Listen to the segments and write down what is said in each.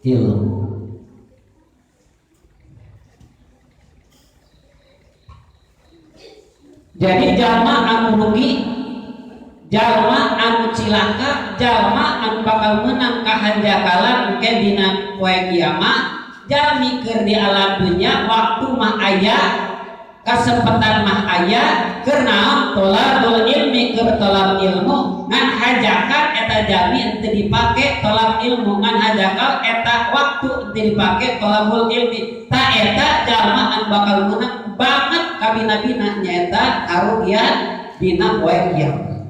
ilmu. Jadi jalma anu rugi, jalma anu cilaka, jalma anu bakal menang kahanjakalan mungkin dina poe kiamat, jalmi keur di alam dunya waktu mah aya, kasempatan mah aya, karena tolabul ilmi keur tolab ilmu, ngan hajakan eta jalmi teu dipake tolab ilmu, ngan hajakal eta waktu teu dipake tolabul ilmi. Ta eta jalma anu bakal menang banget kabina-bina nyaeta karugian dina poe kiamat.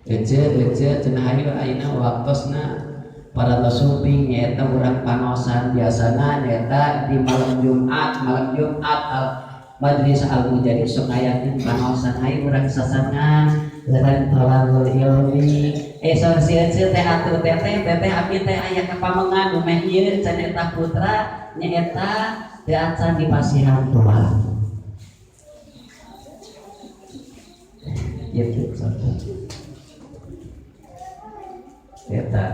Ece cenah hayu ayeuna waktosna para tasuping nyaeta urang panosan biasana nyaeta di malam Jumat Majlis Al-Mujadid sok ayatin panosan hayu urang sasangan leureun tolabul ilmi sok sieun teh atur teteh abdi teh aya kapamengan nu meh ieu can eta putra nyaeta teu acan di pasihan tua. Ieu eta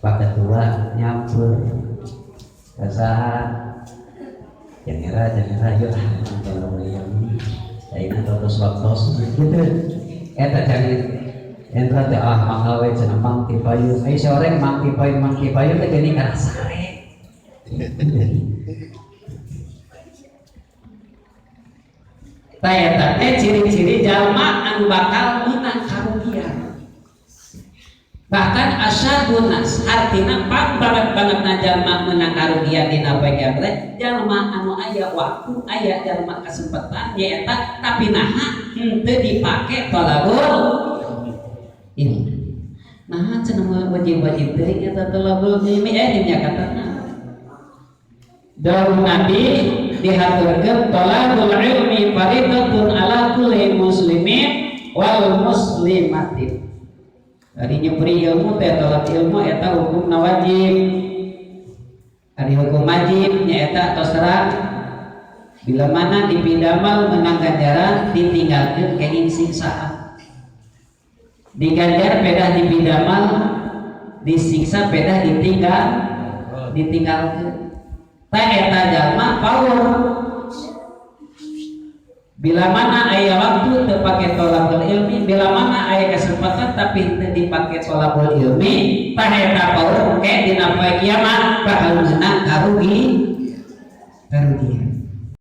pakai tua nyampur kasaha jangan yuk kalau yang ayeuna terus waktos gitu eta cari entra teh mahal we cenah Mang Kipayu sore Mang Kipayu teh geuning ka sare tah eta teh ciri-ciri jalma anu bakal menang karugian. Bahkan asyadun nas artina banget jalma menang karugian dina poe kiamat jalma anu aya waktu aya jalma kesempatan nyaeta tapi naha henteu dipake tolabul ini naha cenah wajib teuing eta tolabul ilmi nya katana dawuh Nabi dihaturkeun tolabul ilmi fardhatun ala kulli muslimin wal muslimatin. Ari nyepri ilmu teh tolak ilmu eta hukumna wajib. Ari hukum wajib nyaeta terserah bila mana dipidamal menang ganjaran ditinggalkeun kenging siksaan. Diganjar pedah dipidamal disiksa pedah ditinggalkeun. Tah eta jalma power. Bila mana aya waktu teu pake tolabul ilmi, bila mana aya kesempatan tapi teu dipake tolabul ilmi, tah eta power ke dina poe kiamat bakal menang karugian.